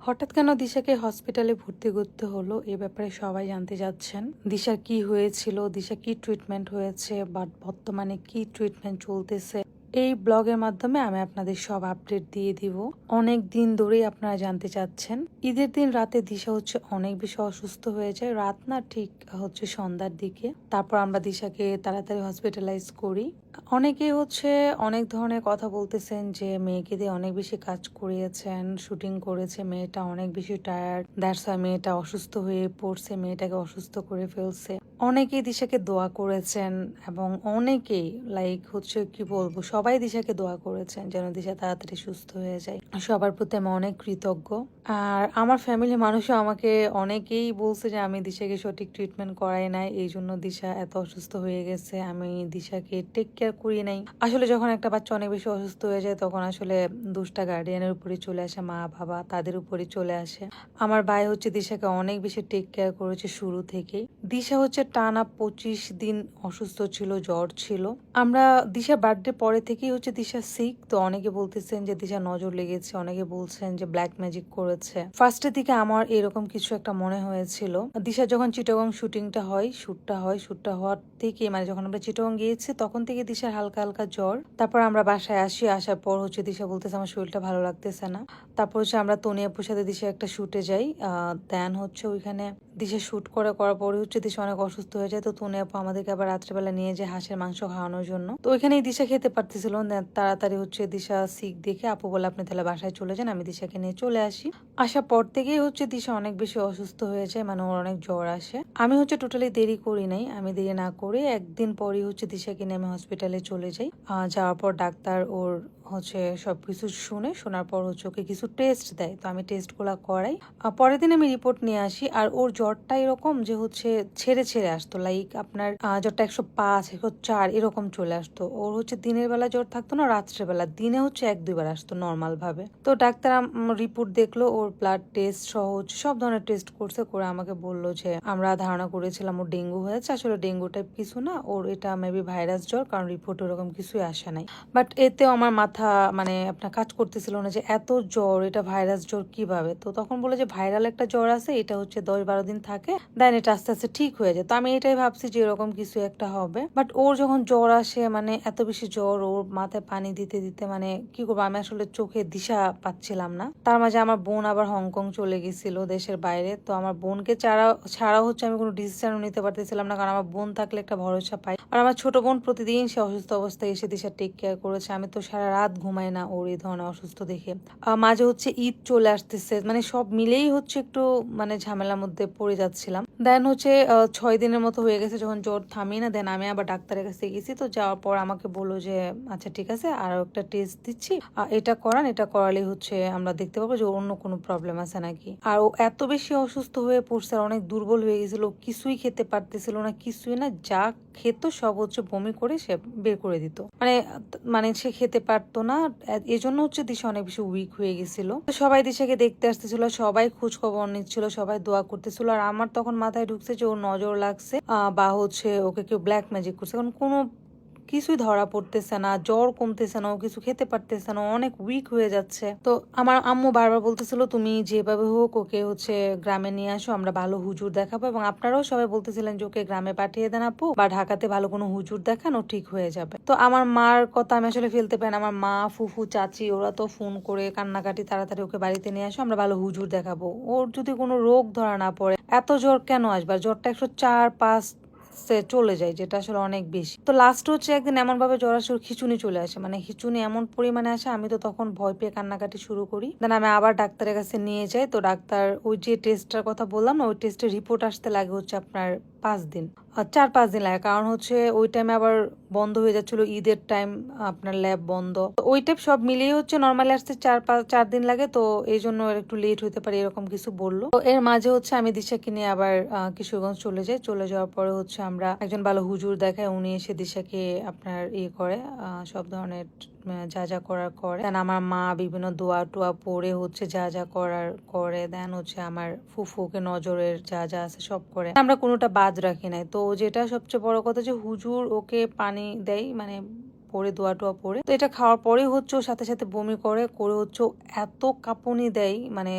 হঠাৎ কেন দিশাকে হসপিটালে ভর্তি করতে হলো এ ব্যাপারে সবাই জানতে চাচ্ছেন। দিশার কি হয়েছিল, দিশা কি ট্রিটমেন্ট হয়েছে বা বর্তমানে কি ট্রিটমেন্ট চলতেছে, এই ব্লগের মাধ্যমে আমি আপনাদের সব আপডেট দিয়ে দিব। অনেক দিন ধরেই আপনারা জানতে চাচ্ছেন। ঈদের দিন রাতে দিশা অনেক বেশি অসুস্থ হয়ে যায়, রাত না ঠিক সন্ধ্যার দিকে। তারপর আমরা দিশাকে তাড়াতাড়ি হসপিটালাইজ করি। অনেকেই অনেক ধরনের কথা বলতেছেন যে মেয়েকে দিয়ে অনেক বেশি কাজ করিয়েছেন, শুটিং করেছে, মেয়েটা অনেক বেশি টায়ার্ড, দ্যাটস ওয়াই মেয়েটা অসুস্থ হয়ে পড়ছে, মেয়েটাকে অসুস্থ করে ফেলছে। অনেকেই দিশাকে দোয়া করেছেন এবং অনেকেই কি বলবো, সবাই দিশাকে দোয়া করেছেন যেন দিশা তাড়াতাড়ি সুস্থ হয়ে যায়। সবার প্রতি আমি অনেক কৃতজ্ঞ। আর আমার ফ্যামিলির মানুষও আমাকে অনেকেই বলছে যে আমি দিশাকে সঠিক ট্রিটমেন্ট করাই নাই, এই জন্য দিশা এত অসুস্থ হয়ে গেছে, আমি দিশাকে টেক কেয়ার করি নাই। আসলে যখন একটা বাচ্চা অনেক বেশি অসুস্থ হয়ে যায় তখন আসলে দোষটা গার্ডিয়ানের উপরে চলে আসে, মা বাবা তাদের উপরে চলে আসে। আমার ভাই দিশাকে অনেক বেশি টেক কেয়ার করেছে শুরু থেকেই। দিশা টানা 25 দিন অসুস্থ ছিল, জ্বর ছিল। আমরা দিশা বার্থডে পরে থেকেই দিশা সিক, তো অনেকে বলতেছেন যে দিশা নজর লেগেছে, অনেকে বলছেন যে ব্ল্যাক ম্যাজিক করেছে। ফার্স্টের দিকে আমার এরকম কিছু একটা মনে হয়েছিল। দিশা যখন চিটাগং শুটটা হওয়ার থেকে, মানে যখন আমরা চিটাগং গিয়েছি তখন থেকে দিশার হালকা হালকা জ্বর। তারপর আমরা বাসায় আসার পর দিশা বলতেছে আমার শরীরটা ভালো লাগতেছে না। তারপর আমরা তনি আপুর সাথে দিশা একটা শুটে যাই। দেন ওইখানে দিশা শুট করার পরে দিশা অনেক অসুস্থ হয়ে যায়। তো তনি আপু আমাদেরকে আবার রাত্রেবেলা নিয়ে যায় হাঁসের মাংস খাওয়ানোর জন্য। তো ওইখানেই দিশা খেতে পারতেছিল না, তাড়াতাড়ি দিশা সিক দেখে আপু বলে আপনি তাহলে বাসায় চলে যান, আমি দিশাকে নিয়ে চলে আসি। আসার পর থেকেই দিশা অনেক বেশি অসুস্থ হয়ে যায়, মানে ওর অনেক জ্বর আসে। আমি টোটালি দেরি করি নাই, আমি দেরি না করে একদিন পরই দিশাকে নিয়ে আমি হসপিটালে চলে যাই। যাওয়ার পর ডাক্তার ওর সবকিছু শোনার পর ওকে কিছু টেস্ট দেয়, তো আমি টেস্ট গুলা করাই। পরের দিন আমি রিপোর্ট নিয়ে আসি। আর ওর জ্বরটা এরকম যে ছেড়ে ছেড়ে আসতো, লাইক আপনার জ্বরটা 105 104 এরকম চলে আসতো। ওর দিনের বেলা জ্বর থাকতো না, রাত্রেবেলা দিনে 1-2 বার আসতো নর্মাল ভাবে। তো ডাক্তার রিপোর্ট দেখলো, ওর ব্লাড টেস্ট সহ সব ধরনের টেস্ট করে আমাকে বললো যে আমরা ধারণা করেছিলাম ওর ডেঙ্গু হয়েছে, আসলে ডেঙ্গু টাইপ কিছু না, ওর এটা মেবি ভাইরাস জ্বর, কারণ রিপোর্ট ওরকম কিছুই আসে নাই। বাট এতেও আমার মাথা আপনার কাজ করতেছিল না যে এত জ্বর, এটা ভাইরাস জ্বর কিভাবে। তো তখন বলে যে ভাইরাল একটা জ্বর আছে, এটা 10-12 দিন থাকে, দেন এটা আস্তে আস্তে ঠিক হয়ে যায়। তো আমি এটাই ভাবছি যে এরকম কিছু একটা হবে। বাট ওর যখন জ্বর আসে, মানে এত বেশি জ্বর, ওর মাথায় পানি দিতে দিতে মানে কি করবো, আমি আসলে চোখে দিশা পাচ্ছিলাম না। তার মাঝে আমার বোন আবার হংকং চলে গেছিল দেশের বাইরে। তো আমার বোনকে ছাড়া আমি কোনো ডিসিশনও নিতে পারতেছিলাম না, কারণ আমার বোন থাকলে একটা ভরসা পাই। আর আমার ছোট বোন প্রতিদিন সে অসুস্থ অবস্থায় এসে দিশা টেক কেয়ার করেছে, আমি তো সারা রাত ঘুমাই না ওর এই ধরনের অসুস্থ দেখে। মাঝে ঈদ চলে আসতেছে, মানে সব মিলেই একটু ঝামেলার মধ্যে পড়ে যাচ্ছিলাম। দেন 6 দিনের মতো হয়ে গেছে যখন জ্বর থামি না, দেন আমি আবার ডাক্তারের কাছে গেছি। তো যাওয়ার পর আমাকে বললো যে আচ্ছা ঠিক আছে, আরো একটা টেস্ট দিচ্ছি, এটা করান, এটা করালেই আমরা দেখতে পাবো যে অন্য কোনো প্রবলেম আছে নাকি। আর ও এত বেশি অসুস্থ হয়ে পড়ছে, আর অনেক দুর্বল হয়ে গেছিল, কিছুই খেতে পারতেছিল না, কিছুই না, যা খেত সব বমি করে সে বের করে দিত, মানে সে খেতে পারতো না। এই জন্য দিশা অনেক বেশি উইক হয়ে গেছিল। সবাই দিশাকে দেখতে আসতেছিল, সবাই খোঁজ খবর নিচ্ছিল, সবাই দোয়া করতেছিল। আর আমার তখন মাথায় ঢুকছে যে ওর নজর লাগছে বা ওকে কেউ ব্ল্যাক ম্যাজিক করছে, কারণ কোনো কিছুই ধরা পড়তেছে না, জ্বর কমতেছে না, ও কিছু খেতে পারতেছে না, অনেক উইক হয়ে যাচ্ছে। তো আমার আম্মু বারবার বলতেছিল তুমি যেভাবে হোক ওকে গ্রামে নিয়ে আসো, আমরা ভালো হুজুর দেখাবো। এবং আপনারাও সবাই বলতেছিলেন যে ওকে গ্রামে পাঠিয়ে দেন আপু, বা ঢাকাতে ভালো কোনো হুজুর দেখান, ও ঠিক হয়ে যাবে। তো আমার মার কথা আমি আসলে ফেলতে পারি না, আমার মা, ফুফু, চাচি ওরা তো ফোন করে কান্নাকাটি, তাড়াতাড়ি ওকে বাড়িতে নিয়ে আসো, আমরা ভালো হুজুর দেখাবো, ওর যদি কোনো রোগ ধরা না পড়ে। এত জ্বর কেন আসবার, জ্বরটা 104-5 চলে যায়, যেটা আসলে অনেক বেশি। তো লাস্ট একদিন এমন ভাবে জ্বর আসে, খিচুনি চলে আসে, মানে খিচুনি এমন পরিমাণে আসে, আমি তো তখন ভয় পেয়ে কান্নাকাটি শুরু করি। দেন আমি আবার ডাক্তারের কাছে নিয়ে যাই। তো ডাক্তার ওই যে টেস্টটার কথা বললাম না, ওই টেস্টের রিপোর্ট আসতে লাগে আপনার 5 দিন, 4-5 দিন লাগে, কারণ ওই টাইমে আবার বন্ধ হয়ে যাচ্ছিল, ঈদের টাইম, আপনার ল্যাব বন্ধ। তো ওই টাইপ সব মিলিয়ে নর্মালি আসতে 4 দিন লাগে, তো এই জন্য একটু লেট হতে পারে, এরকম কিছু বললো। তো এর মাঝে আমি দিশাকে নিয়ে আবার কিশোরগঞ্জ চলে যাই। চলে যাওয়ার পরে আমরা একজন ভালো হুজুর দেখাই, উনি এসে দিশাকে আপনার করে সব ধরনের যা যা করার করে। দেন আমার মা বিভিন্ন দোয়া টোয়া পড়ে যা যা করার করে। দেন আমার ফুফুকে নজরের যা যা আছে সব করে, আমরা কোনোটা বাদ রাখি নাই। তো যেটা সবচেয়ে বড় কথা যে হুজুর ওকে পানি দেয়, মানে পরে দোয়া টোয়া পরে। তো এটা খাওয়ার পরে ওর সাথে সাথে বমি করে ও এত কাঁপুনি দেয়, মানে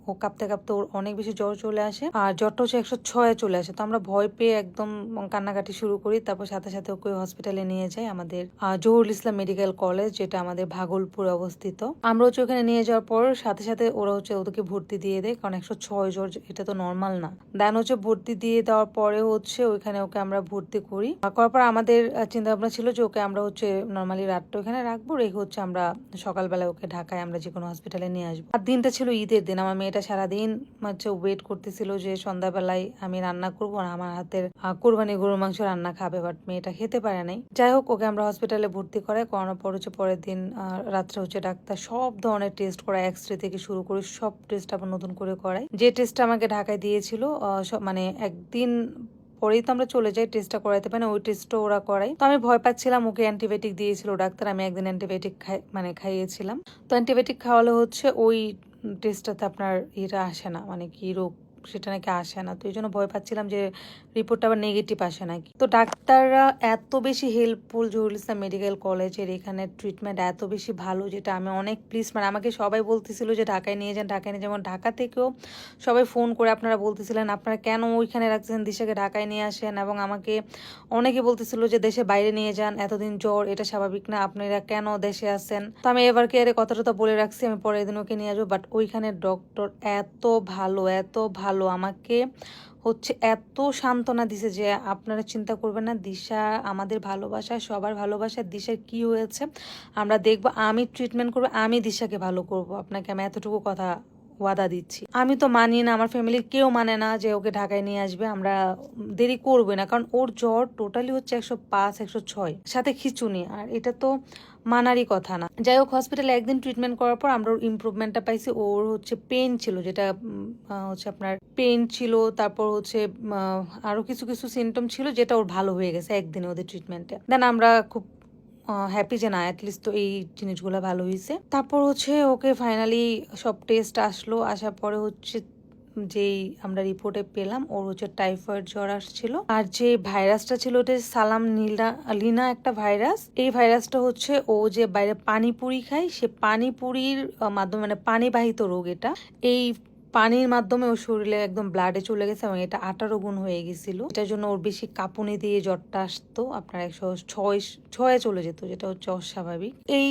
ও কাঁপতে কাঁপতে ওর অনেক বেশি জ্বর চলে আসে, আর জ্বরটা হচ্ছে 106 চলে আসে। তো আমরা ভয় পেয়ে একদম কান্নাকাটি শুরু করি। তারপর সাথে সাথে ওকে হসপিটালে নিয়ে যাই, আমাদের জহুরুল ইসলাম মেডিকেল কলেজ, যেটা আমাদের ভাগলপুরে অবস্থিত। আমরা হচ্ছে ওখানে নিয়ে যাওয়ার পর সাথে সাথে ওরা হচ্ছে ওদেরকে ভর্তি দিয়ে দেয়, কারণ 106 জ্বর এটা তো নর্মাল না। দেন হচ্ছে ভর্তি দিয়ে দেওয়ার পরে হচ্ছে ওইখানে ওকে আমরা ভর্তি করি। করার পর আমাদের চিন্তা ভাবনা ছিল যে ওকে আমরা হচ্ছে নর্মালি রাতটা ওখানে রাখবো, রেখে হচ্ছে আমরা সকালবেলা ওকে ঢাকায় আমরা যে কোনো হসপিটালে নিয়ে আসবো। আর দিনটা ছিল ঈদের দিন। আমার মেয়েটা সারাদিন হচ্ছে ওয়েট করতেছিল যে সন্ধ্যাবেলায় আমি রান্না করবো আর আমার হাতের কোরবানি গরুর মাংস রান্না খাবে, বাট মেয়েটা খেতে পারে নাই। যাই হোক, ওকে আমরা হসপিটালে ভর্তি করানোর পর হচ্ছে পরের দিন রাত্রে হচ্ছে ডাক্তার সব ধরনের টেস্ট করায়, এক্সরে থেকে শুরু করে সব টেস্ট আবার নতুন করে করায়। যে টেস্টটা আমাকে ঢাকায় দিয়েছিল মানে একদিন পরেই তো আমরা চলে যাই টেস্টটা করাইতে পারি, ওই টেস্টও ওরা করাই। তো আমি ভয় পাচ্ছিলাম, ওকে অ্যান্টিবায়োটিক দিয়েছিল ডাক্তার, আমি একদিন অ্যান্টিবায়োটিক খাইয়েছিলাম। তো অ্যান্টিবায়োটিক খাওয়ালে হচ্ছে ওই টেস্টটাতে আপনার এটা আসে না, মানে কি রোগ সেটা নাকি আসে না। তো এই জন্য ভয় পাচ্ছিলাম যে রিপোর্টটা আবার নেগেটিভ আসে নাকি। তো ডাক্তাররা এত বেশি হেল্পফুল, জহুরুল ইসলাম মেডিকেল কলেজের এখানে ট্রিটমেন্ট এত বেশি ভালো, যেটা আমি অনেক প্লিজ। মানে আমাকে সবাই বলতেছিল যে ঢাকায় নিয়ে যান, ঢাকায় নিয়ে যেমন ঢাকা থেকেও সবাই ফোন করে আপনারা বলতেছিলেন আপনারা কেন ওইখানে রাখছেন, দিশাকে ঢাকায় নিয়ে আসেন। এবং আমাকে অনেকে বলতেছিল যে দেশে বাইরে নিয়ে যান, এতদিন জ্বর এটা স্বাভাবিক না, আপনারা কেন দেশে আসেন। তো আমি এবার কেয়ারে কথাটা বলে রাখছি আমি পরের দিন ওকে নিয়ে আসবো। বাট ওইখানে ডক্টর এত ভালো, এত ভালো, আমাকে হচ্ছে এত সান্ত্বনা দিছে যে আপনারা চিন্তা করবেন না, দিশা আমাদের ভালোবাসা, সবার ভালোবাসা। দিশার কি হয়েছে আমরা দেখবো, আমি ট্রিটমেন্ট করবো, আমি দিশাকে ভালো করব। আপনাকে আমি এতটুকু কথা ওয়াদা দিচ্ছি। আমি তো মানি না, আমার ফ্যামিলির কেউ মানে না যে ওকে ঢাকায় নিয়ে আসবে। আমরা দেরি করবো না, কারণ ওর জ্বর টোটালি হচ্ছে 105 106 সাথে খিচুনি, আর এটা তো মানারই কথা না। যাই হোক, হসপিটালে একদিন ট্রিটমেন্ট করার পর আমরা ওর ইমপ্রুভমেন্টটা পাইছি। ওর হচ্ছে পেন ছিল, যেটা হচ্ছে আপনার পেন ছিল, তারপর হচ্ছে আরো কিছু কিছু সিমটম ছিল, যেটা ওর ভালো হয়ে গেছে একদিনে ওদের ট্রিটমেন্টে। দেন আমরা খুব হ্যাপি যে না অ্যাটলিস্ট তো এই জিনিসগুলো ভালো হয়েছে। তারপর হচ্ছে ওকে ফাইনালি সব টেস্ট আসলো, আসার পরে হচ্ছে যেই আমরা রিপোর্টে পেলাম ওর হচ্ছে টাইফয়েড জ্বর আসছিল। আর যে ভাইরাসটা ছিল ওটা সালাম লিনা একটা ভাইরাস। এই ভাইরাসটা হচ্ছে ও যে বাইরে পানিপুরি খায়, সে পানিপুরির মাধ্যমে, মানে পানিবাহিত রোগ এটা। এই পানির মাধ্যমে ওর শরীরে একদম ব্লাডে চলে গেছে এবং এটা 18 গুণ হয়ে গেছিল। এটার জন্য ওর বেশি কাঁপুনি দিয়ে জ্বরটা আসতো, আপনার 106 চলে যেত, যেটা হচ্ছে অস্বাভাবিক। এই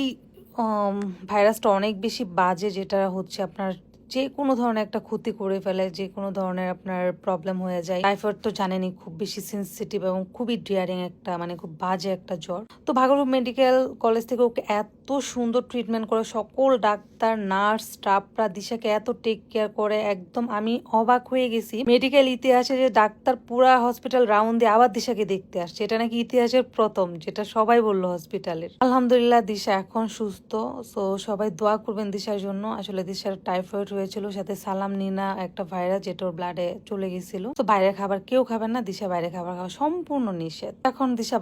ভাইরাসটা অনেক বেশি বাজে, যেটা হচ্ছে আপনার যে কোনো ধরনের একটা ক্ষতি করে ফেলে, যে কোনো ধরনের আপনার প্রবলেম হয়ে যায়। টাইফয়েড তো জানেনই খুব বেশি সেন্সিটিভ এবং খুবই ডিয়ারিং একটা, মানে খুব বাজে একটা জ্বর। তো ভাগলপুর মেডিকেল কলেজ থেকে ওকে এত সুন্দর ট্রিটমেন্ট করে, সকল ডাক্তার নার্স স্টাফরা দিশাকে এত টেক কেয়ার করে, একদম আমি অবাক হয়ে গেছি। মেডিকেল ইতিহাসে যে ডাক্তার পুরা হসপিটাল রাউন্ড দিয়ে আবার দিশাকে দেখতে আসছে, এটা নাকি ইতিহাসের প্রথম, যেটা সবাই বললো হসপিটালের। আলহামদুলিল্লাহ দিশা এখন সুস্থ। তো সবাই দোয়া করবেন দিশার জন্য। আসলে দিশার টাইফয়েড হয়েছিল, সাথে সালাম নিনা একটা ভাইরাস, যেটা ওর ব্লাডে চলে গেছিল। তো বাইরের খাবার কেউ খাবেন না, দিশা বাইরে খাবার খাওয়া সম্পূর্ণ নিষেধ। এখন দিশা